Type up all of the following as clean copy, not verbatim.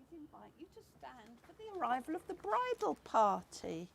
please invite you to stand for the arrival of the bridal party.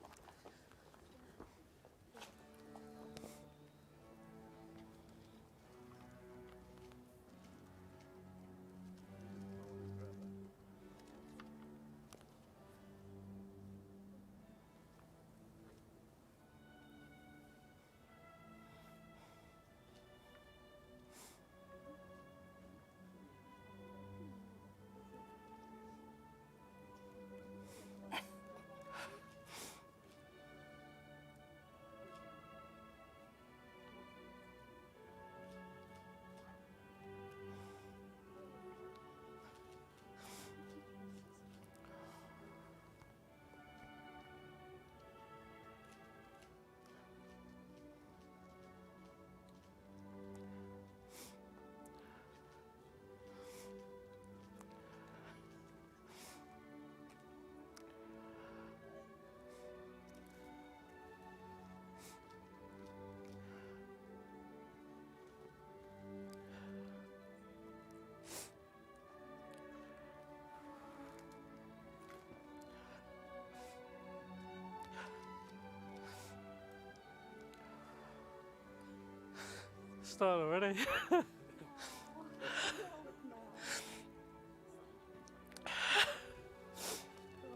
Start already.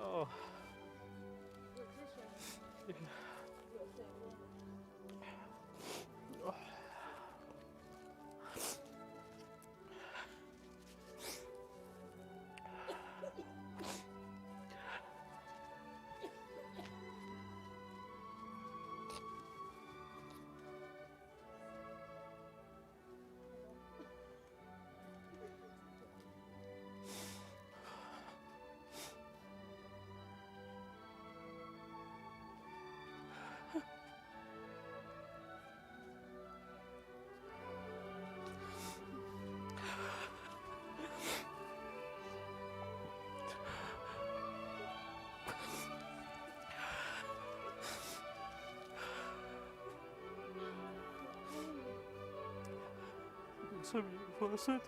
Oh. So beautiful, I said.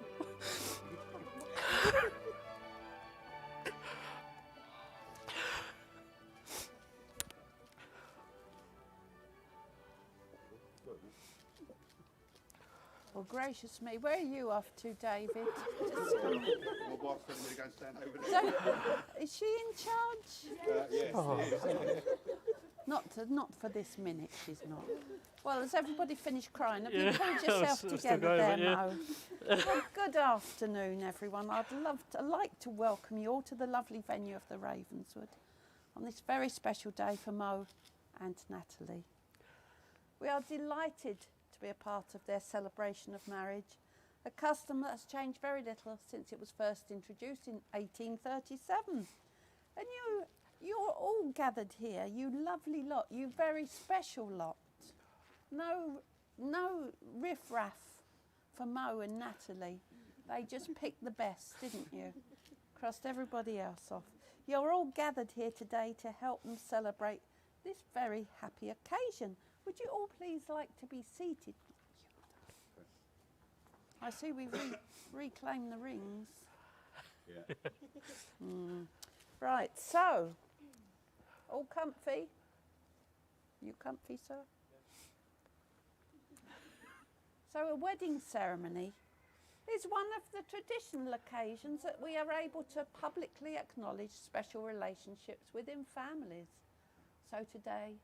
Well, gracious me, where are you off to, David? My wife's telling me to go and stand over there. So, is she in charge? Yes. Oh. Not for this minute, she's not. Well, has everybody finished crying? Have you Yeah, pulled yourself I was together still there, going, yeah. Mo? Well, good afternoon, everyone. I'd like to welcome you all to the lovely venue of the Ravenswood on this very special day for Mo and Natalie. We are delighted to be a part of their celebration of marriage, a custom that has changed very little since it was first introduced in 1837. And you're all gathered here, you lovely lot, you very special lot. No riff-raff for Mo and Natalie. They just picked the best, didn't you? Crossed everybody else off. You're all gathered here today to help them celebrate this very happy occasion. Would you all please like to be seated? I see we've reclaimed the rings. Yeah. Right, so, all comfy? You comfy, sir? So a wedding ceremony is one of the traditional occasions that we are able to publicly acknowledge special relationships within families. So today,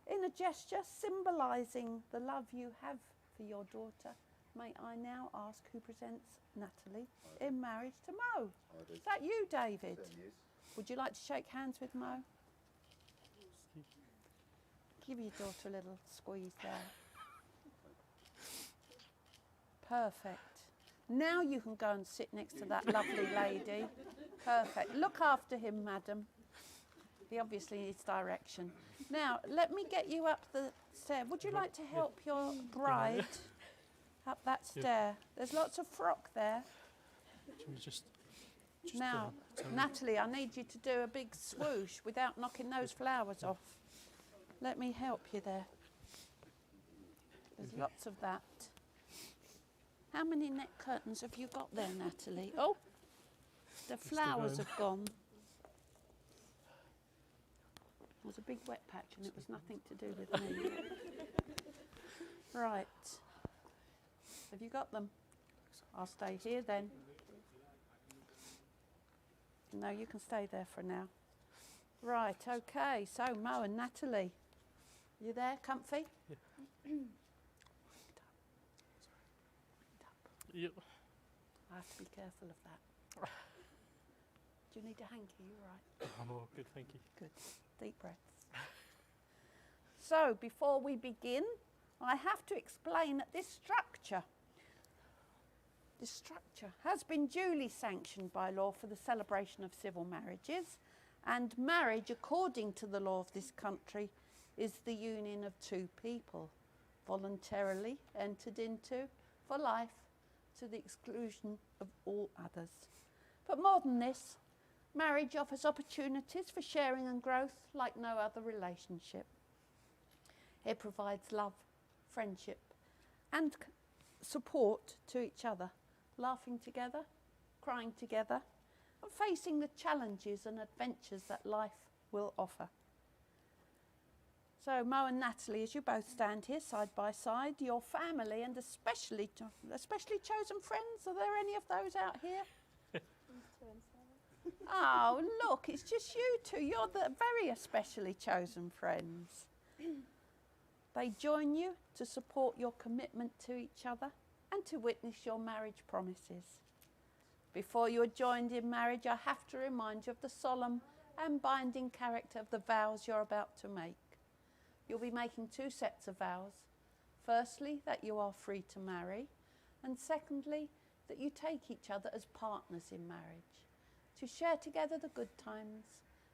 in a gesture symbolising the love you have for your daughter, may I now ask who presents Natalie in marriage to Mo? Is that you, David? Yes. Would you like to shake hands with Mo? Give your daughter a little squeeze there. Perfect. Now you can go and sit next to that lovely lady. Perfect. Look after him, madam. He obviously needs direction. Now, let me get you up the stair. Would you like to help your bride up that stair? There's lots of frock there. Should we just Now, Natalie, I need you to do a big swoosh without knocking those flowers off. Let me help you there. There's lots of that. How many neck curtains have you got there, Natalie? Oh, The Still flowers going. have gone. There was a big wet patch and it was nothing to do with me. Right. Have you got them? I'll stay here then. No, you can stay there for now. Right, okay. So, Mo and Natalie, you there, comfy? Yep. I have to be careful of that. Do you need a hanky? You right? I'm all good, thank you. Good. Deep breaths. So, before we begin, I have to explain that this structure has been duly sanctioned by law for the celebration of civil marriages, and marriage, according to the law of this country, is the union of two people, voluntarily entered into for life to the exclusion of all others. But more than this, marriage offers opportunities for sharing and growth like no other relationship. It provides love, friendship, and support to each other, laughing together, crying together, and facing the challenges and adventures that life will offer. So, Mo and Natalie, as you both stand here side by side, your family and especially chosen friends, are there any of those out here? Oh, look, it's just you two. You're the very especially chosen friends. They join you to support your commitment to each other and to witness your marriage promises. Before you are joined in marriage, I have to remind you of the solemn and binding character of the vows you're about to make. You'll be making two sets of vows. Firstly, that you are free to marry, and secondly, that you take each other as partners in marriage, to share together the good times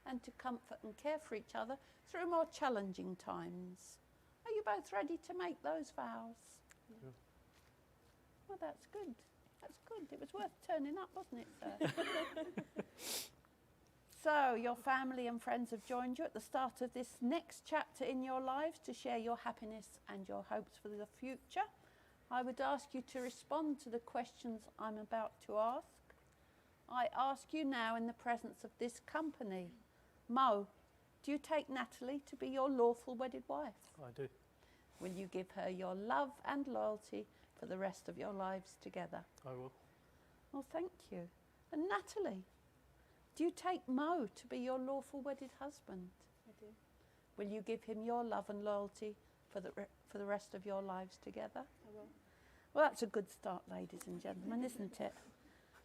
and to comfort and care for each other through more challenging times. Are you both ready to make those vows? Yeah. Well, that's good. That's good. It was worth turning up, wasn't it, sir? So, your family and friends have joined you at the start of this next chapter in your lives to share your happiness and your hopes for the future. I would ask you to respond to the questions I'm about to ask. I ask you now in the presence of this company. Mo, do you take Natalie to be your lawful wedded wife? I do. Will you give her your love and loyalty for the rest of your lives together? I will. Well, thank you. And Natalie, do you take Mo to be your lawful wedded husband? I do. Will you give him your love and loyalty for the rest of your lives together? I will. Well, that's a good start, ladies and gentlemen, isn't it?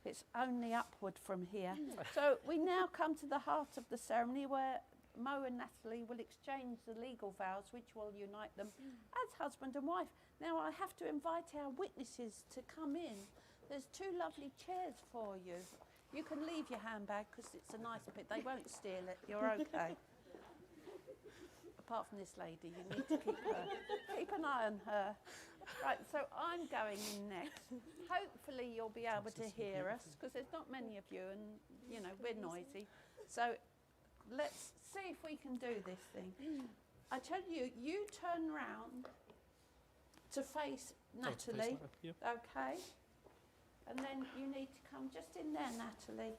It's only upward from here. So we now come to the heart of the ceremony where Mo and Natalie will exchange the legal vows which will unite them as husband and wife. Now I have to invite our witnesses to come in. There's two lovely chairs for you. You can leave your handbag because it's a nice bit. They won't steal it. You're okay. Apart from this lady, you need to keep an eye on her. Right, so I'm going in next. Hopefully you'll be able to hear us because there's not many of you and, you know, we're noisy. So let's see if we can do this thing. I tell you, you turn round to face Natalie, Yep. okay? And then you need to come just in there, Natalie.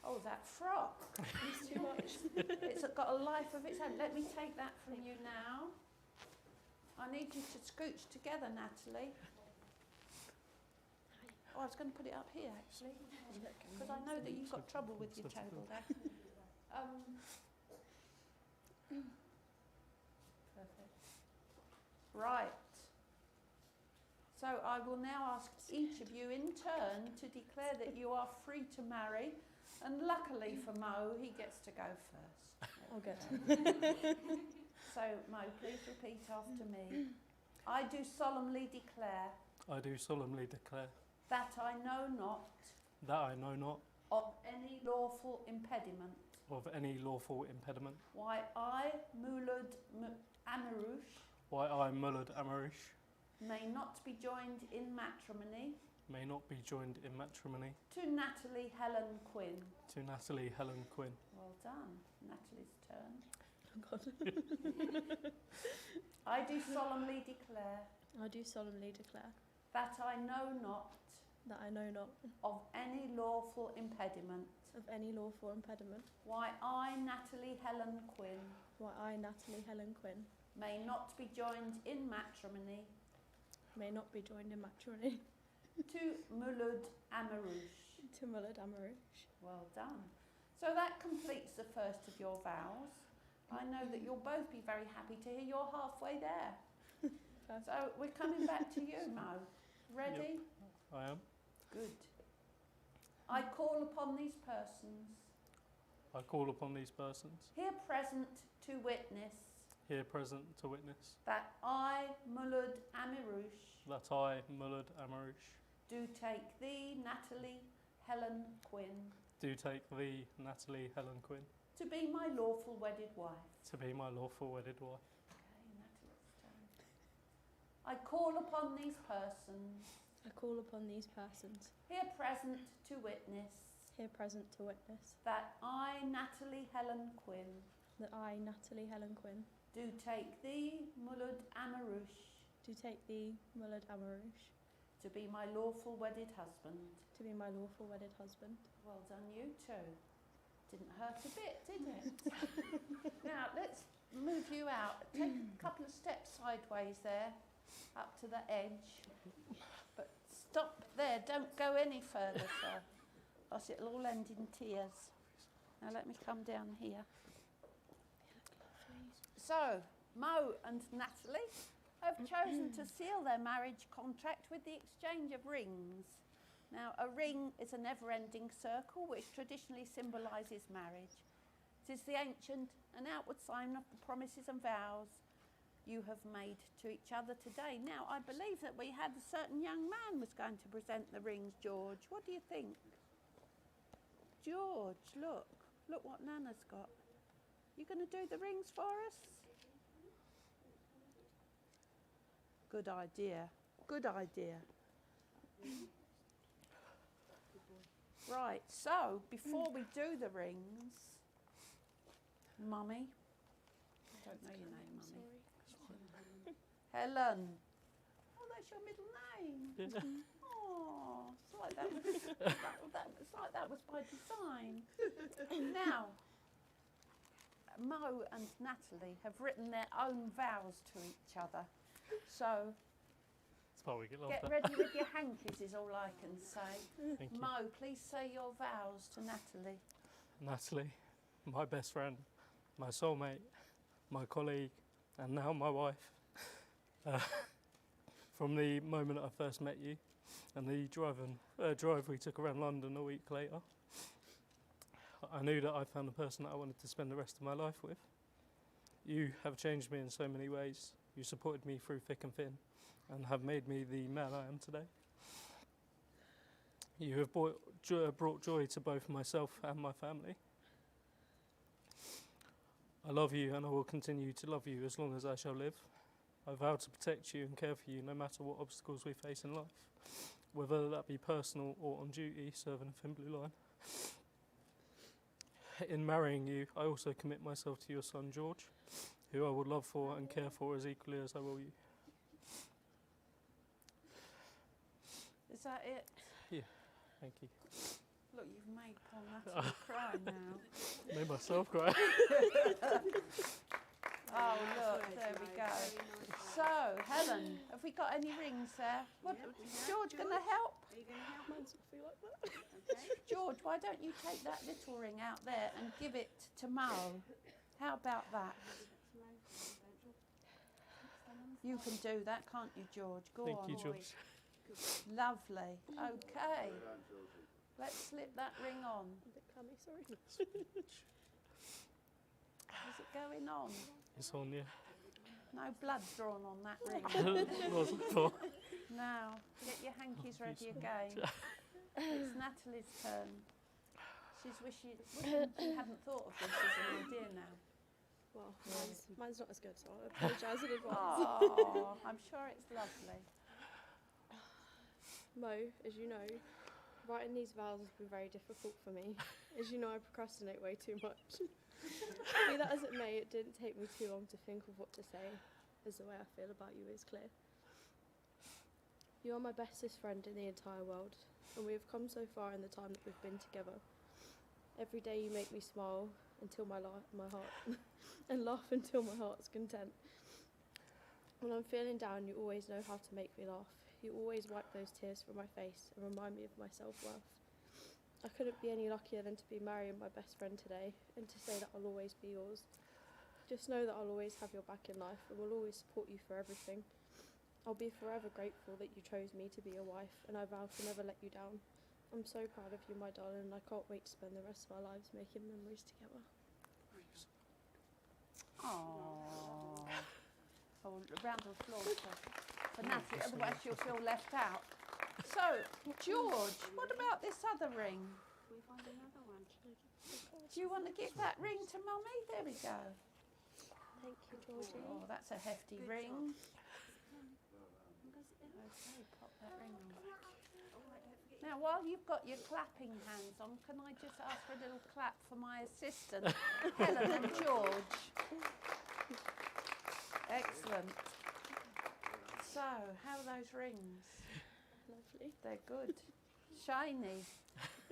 Oh, that frock. It's too much. It's got a life of its own. Let me take that from you now. I need you to scooch together, Natalie. Oh, I was going to put it up here, actually, because I know that you've got trouble with your table there. Perfect. Right. So I will now ask each of you in turn to declare that you are free to marry, and luckily for Mo, he gets to go first. Oh, good. So, Mo, please repeat after me. I do solemnly declare I do solemnly declare that I know not that I know not of any lawful impediment of any lawful impediment why I, Mulud Amarush, why I, Mulad Amarish, may not be joined in matrimony may not be joined in matrimony to Natalie Helen Quinn. to Natalie Helen Quinn. Well done. Natalie's turn. Oh, God. I do solemnly declare I do solemnly declare that I know not that I know not of any lawful impediment, of any lawful impediment, why I, Natalie Helen Quinn, why I, Natalie Helen Quinn, may not be joined in matrimony may not be joined in matrimony to Mulud Amarouche. to Mulad Amarouche. Well done. So that completes the first of your vows. I know that you'll both be very happy to hear you're halfway there. So we're coming back to you, Mo. Ready? I am. Good. I call upon these persons I call upon these persons, here present to witness here present to witness, that I, Mulud Amarouche, that I, Mulad Amarouche, do take thee, Natalie Helen Quinn, do take thee, Natalie Helen Quinn, to be my lawful wedded wife. to be my lawful wedded wife. Okay, Natalie's turn. I call upon these persons I call upon these persons, here present to witness here present to witness, that I, Natalie Helen Quinn, that I, Natalie Helen Quinn, do take thee, Mulud Amarouche, do take thee, Mulad Amarouche, to be my lawful wedded husband. to be my lawful wedded husband. Well done, you two. Didn't hurt a bit, did it? Now, let's move you out. Take a couple of steps sideways there, up to the edge. But stop there, don't go any further, sir, else it'll all end in tears. Now let me come down here. So, Mo and Natalie have chosen to seal their marriage contract with the exchange of rings. Now, a ring is a never-ending circle which traditionally symbolises marriage. It is the ancient and outward sign of the promises and vows you have made to each other today. Now, I believe that we had a certain young man was going to present the rings, George. What do you think? George, look what Nana's got. You going to do the rings for us? Good idea. Good idea. Right, so before we do the rings, Mummy, I don't know your name, Mummy. Helen. Oh, that's your middle name. Oh, it's like that was by design. Now, Mo and Natalie have written their own vows to each other. So That's why we get get lost. ready with your hankies is all I can say. Thank you. Mo, please say your vows to Natalie. Natalie, my best friend, my soulmate, my colleague, and now my wife. From the moment I first met you and the drive we took around London a week later, I knew that I found the person that I wanted to spend the rest of my life with. You have changed me in so many ways. You supported me through thick and thin and have made me the man I am today. You have brought joy to both myself and my family. I love you and I will continue to love you as long as I shall live. I vow to protect you and care for you no matter what obstacles we face in life, whether that be personal or on duty serving a thin blue line. In marrying you, I also commit myself to your son George, who I will love for and care for as equally as I will you. Is that it? Thank you. Look, you've made poor Natalie cry now. Made myself cry. Oh, look, there we go. So, Helen, have we got any rings there? What, George going to help? Are you going to help? Mine's not feel like that. Okay. George, why don't you take that little ring out there and give it to Mo? How about that? You can do that, can't you, George? Go Thank on. you, George. Lovely. Okay. Let's slip that ring on. A bit clammy, sorry. Is it going on? It's on, yeah. No blood drawn on that ring. Wasn't for. Now, get your hankies ready again. It's Natalie's turn. She's wishing she hadn't thought of this as an idea now. Well, mine's not as good, so I apologise in advance. Oh, I'm sure it's lovely. Mo, as you know, writing these vows has been very difficult for me. As you know, I procrastinate way too much. Be that as it may, it didn't take me too long to think of what to say, as the way I feel about you is clear. You are my bestest friend in the entire world, and we have come so far in the time that we've been together. Every day you make me smile until my heart and laugh until my heart's content. When I'm feeling down, you always know how to make me laugh. You always wipe those tears from my face and remind me of my self-worth. I couldn't be any luckier than to be marrying my best friend today and to say that I'll always be yours. Just know that I'll always have your back in life and will always support you for everything. I'll be forever grateful that you chose me to be your wife, and I vow to never let you down. I'm so proud of you, my darling, and I can't wait to spend the rest of our lives making memories together. Oh, a round of applause for Natalie, otherwise she'll feel left out. So, George, what about this other ring? We find another one. Do you want to give that ring to Mummy? There we go. Thank you, Georgie. Oh, that's a hefty ring. Okay, pop that ring on. Now, while you've got your clapping hands on, can I just ask for a little clap for my assistant, Helen and George? Excellent. So, how are those rings? Lovely. They're good. Shiny.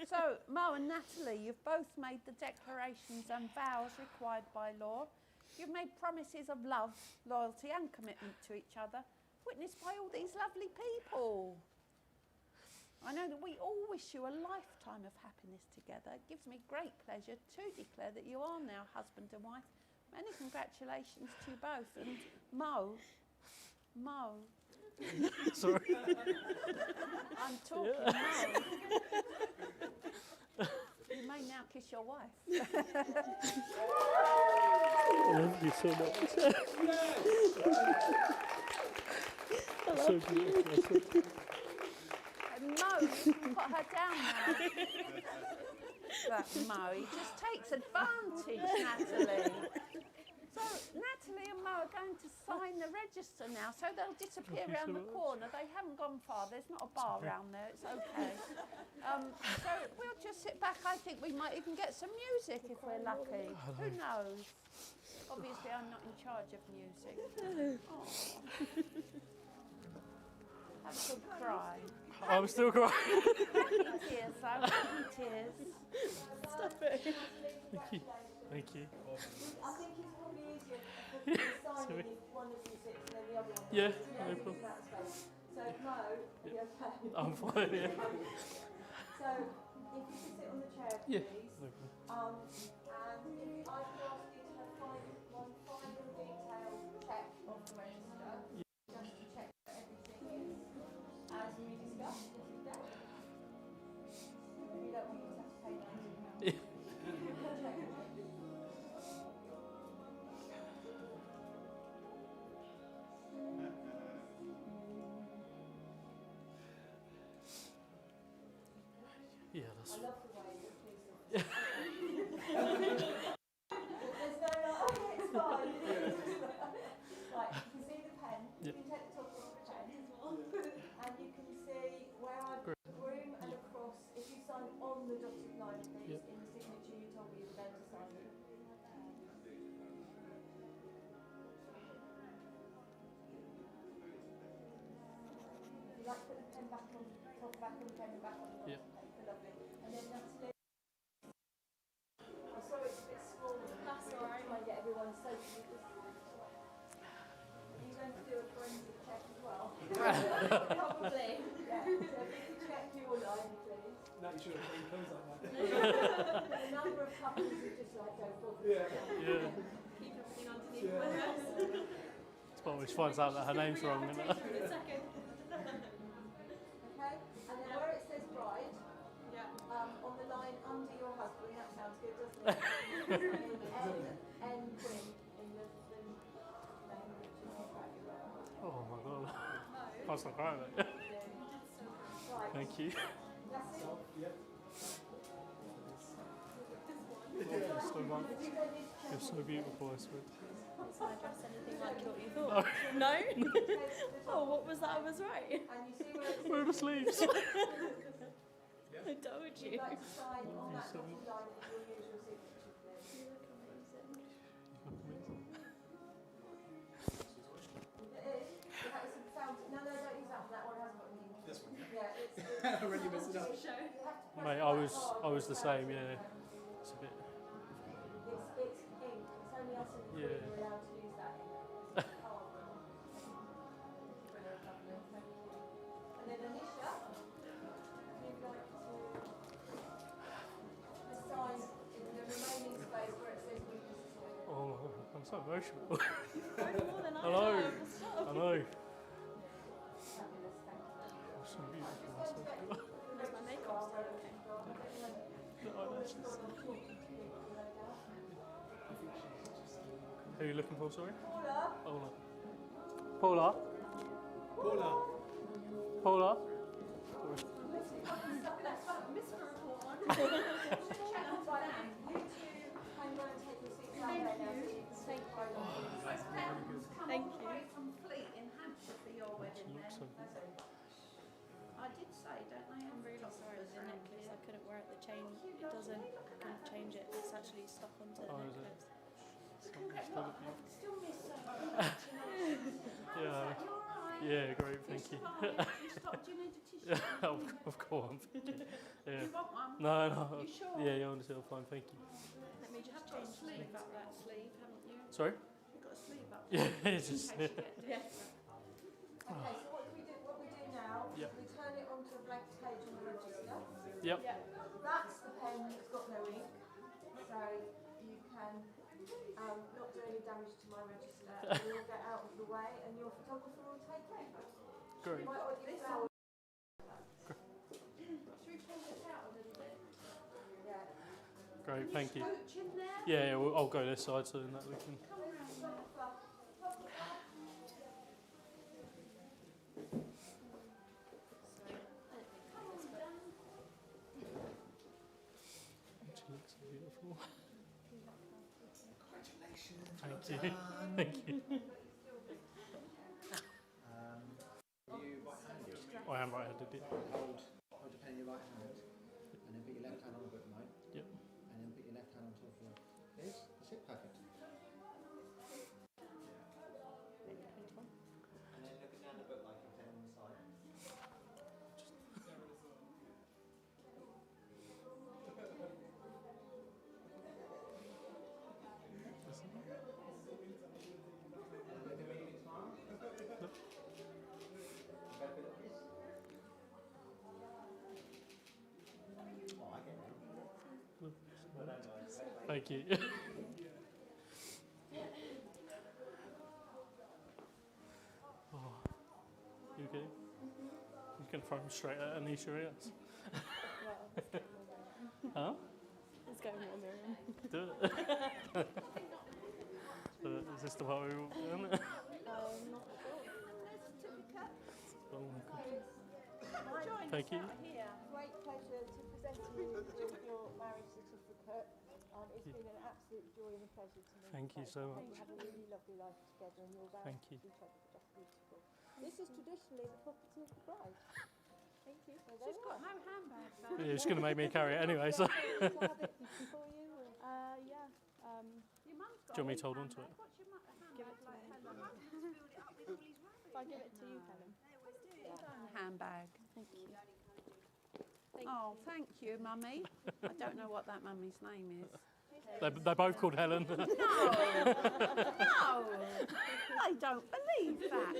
So, Mo and Natalie, you've both made the declarations and vows required by law. You've made promises of love, loyalty and commitment to each other, witnessed by all these lovely people. I know that we all wish you a lifetime of happiness together. It gives me great pleasure to declare that you are now husband and wife. Many congratulations to you both. And Mo, Sorry. I'm talking Mo. You may now kiss your wife. I love you so much. So beautiful. And Mo, you can put her down now. But Mo, he just takes advantage, Natalie. So Natalie and Mo are going to sign the register now, so they'll disappear Thank you around so the much. corner. They haven't gone far. There's not a bar around there. It's okay. So we'll just sit back. I think we might even get some music if we're lucky. Who knows? Obviously, I'm not in charge of music. Oh. Have a good cry. I'm still crying. Happy tears, though. Happy tears. Stop it. Thank you. Thank you. I think it's probably easier for you signing if one of you sits and then the other one. Yeah, sits. no problem. That space. So Mo, you okay? I'm fine, yeah. So if you could sit on the chair, Yeah. please. No problem. And if I could ask you to have one final detailed check of the register, just to check that everything is as we discussed. If you don't want me to have to pay £19. Yeah. Yeah, that's I love the way you're pleased. There's no like, oh, it's fine. Right, you can see the pen. You can take the top off the pen. And you can see where I've put the room and across. If you sign on the dotted line, please, in the signature you told me you were going to sign. If you like to put the pen back on, top back on the pen and back on the paper, lovely. And then Natalie. I'm sorry it's a bit small. That's alright. Try and get everyone safe. Are you going to do a forensic check as well? Probably. Yeah. So if you could check your line, please. No, you should have put your clothes like that. The number of couples who just like go for the Yeah. Keep everything underneath my dress. It's always finds out that her name's wrong, isn't it? Okay? And then where it says bride, on the line under your husband, that sounds good, doesn't it? N Quinn in the name which is exactly right. Oh my god. Can't stop crying, mate. Right, Thank you. that's it. Thank you so much. You're so beautiful, I swear. Is my dress anything like what you thought? No? Oh, what was that? I was right. And you see where it Where are the sleeves? I told says you. you'd like to sign on that so dotted line and you'll use your signature, please. You look amazing. It is. That is a fountain. No, don't use that one. That one hasn't got anything was the same. Yeah, it's a bit. It's ink. It's only us in the Yeah. group who are allowed to use that ink. It's carbon. Brilliant, lovely, thank you. And then Anisha, if you'd like to assign in the remaining space where it says weaknesses or Oh, I'm so emotional. More than I know. Stop. I know. fabulous, thank you. It's so beautiful. It's so beautiful. Is my makeup still okay? No, that's just- Who are you looking for? Sorry. Paula. Paula. Paula. Paula. Thank you. Complete in Hampshire for your wedding then. Looks so good. I did say, don't they? I'm really sorry, the necklace, I couldn't wear it, the chain, it doesn't, I can't change it, it's actually stuck onto the Oh, is it? necklace. Still miss so much. Yeah. Yeah, great. Thank you. Do you need a tissue? Of course. Yeah. You want one? No, no. You sure? Yeah, honestly, I'm fine. Thank you. Let me just Got a change sleeve up that sleeve, haven't you? Sorry. You've got a sleeve up. Yeah, it's just. In case you get Okay, so what we do now is Yep. we turn it onto a blank page on the register. Yep. That's the pen that's got no ink, so you can not do any damage to my register. We'll get out of the way and your photographer will take it. Great. Might want your flower. Should we pull this out a little bit? Yeah. Great. Thank you. Scooch in there. Yeah, I'll go this side so that we can. Come around there. She looks so beautiful. Congratulations. Thank you. Thank you. You right-handed. I am right-handed. Yeah. Hold the pen in your right hand, and then put your left hand on the book, mate. Yep. And then put your left hand on top of this. That's it. Perfect. And then looking down the book like your pen on the side. And look at me, big smile. Oh, I get it. Thank you. Oh, you okay? You can throw him straight at Anisha, yes? Huh? It's going more Miriam. Do it. Is this the part we were doing? Not sure. Oh my god. Join Thank us you. out here. Great pleasure to present you with your marriage certificate. It's been an absolute joy and a pleasure to meet you. Thank you so I hope much. you have a really lovely life together and you're Thank you. just beautiful. This is traditionally the property of the bride. Thank you. So there She's you got are. no handbag Yeah, though. she's going to make me carry it anyway, so. To have it for you. Or? Yeah. Your mum's got Do you want me a to hold on to handbag. it? What's your handbag Give it to like? me. Helen? If I give it to you, Helen. Handbag. Thank you. Oh, thank you, Mummy. I don't know what that mummy's name is. They're both called Helen. No, I don't believe that.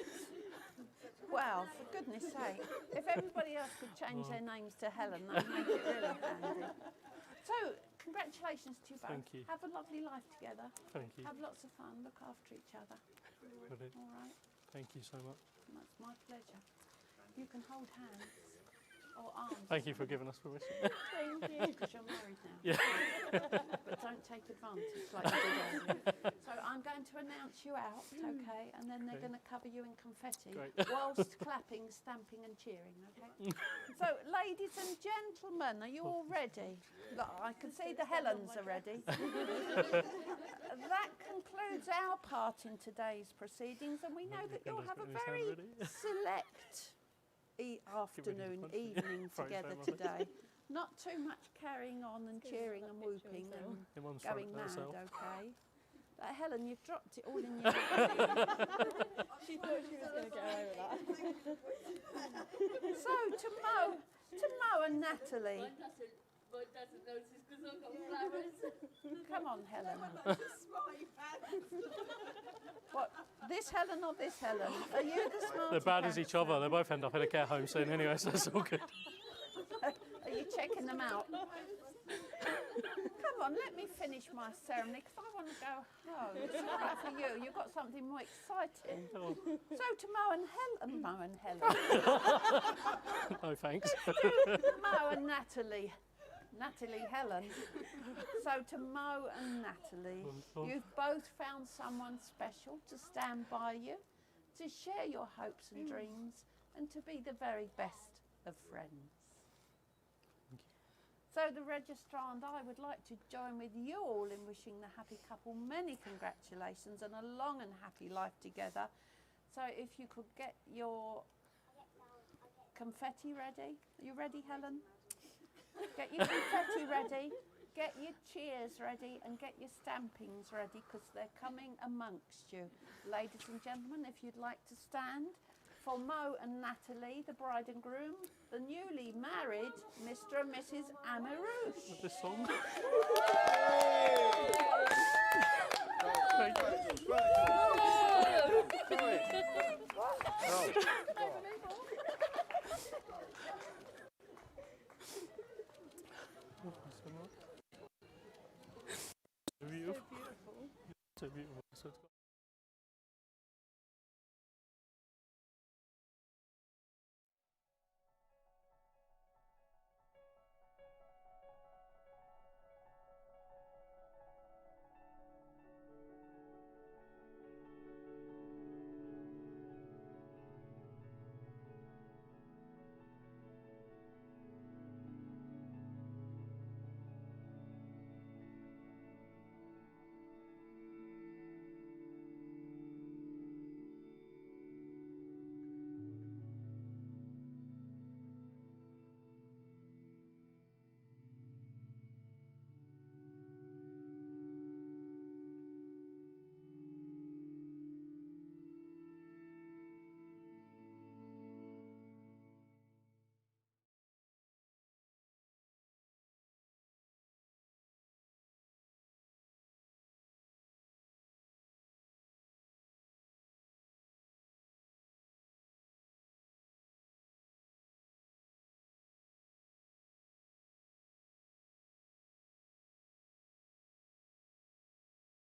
Well, for goodness sake, if everybody else could change their names to Helen, that would make it really handy. So, congratulations to you both. Thank you. Have a lovely life together. Thank you. Have lots of fun. Look after each other. Brilliant. All right. Thank you so much. And that's my pleasure. You can hold hands or arms. Thank you for giving us permission. Thank you. Because you're married now. Yeah. But don't take advantage like you did earlier. So I'm going to announce you out, okay? And then they're Okay. going to cover you in confetti Great. whilst clapping, stamping and cheering, okay? So, ladies and gentlemen, are you all ready? Look, I can see the Helens are ready. That concludes our part in today's proceedings, and we know that you'll have a very select afternoon, punch. evening Throat together so much. today. Not too much carrying on and cheering and whooping and Your mum's going throat mad, herself. okay? Helen, you've dropped it all in your She thought she was going to get away with that. So, to Mo and Natalie, but doesn't notice because I've got flowers. Come on, Helen. What? This Helen or this Helen? Are you the smarty They're bad as pants each other. then? They both end up in a care home soon anyway, so it's all good. Are you checking them out? Come on, let me finish my ceremony because I want to go home. It's all right for you. You've got something more exciting. Oh, So to Mo and Helen. no thanks. Mo and Natalie. Natalie, Helen. So to Mo and Natalie, you've both found someone special to stand by you, to share your hopes and dreams, and to be the very best of friends. So the registrar and I would like to join with you all in wishing the happy couple many congratulations and a long and happy life together. So if you could get your confetti ready. Are you ready, Helen? Get your confetti ready, get your cheers ready, and get your stampings ready because they're coming amongst you. Ladies and gentlemen, if you'd like to stand for Mo and Natalie, the bride and groom, the newly married Mr. and Mrs. Amarouche. This song. Beautiful. So beautiful. So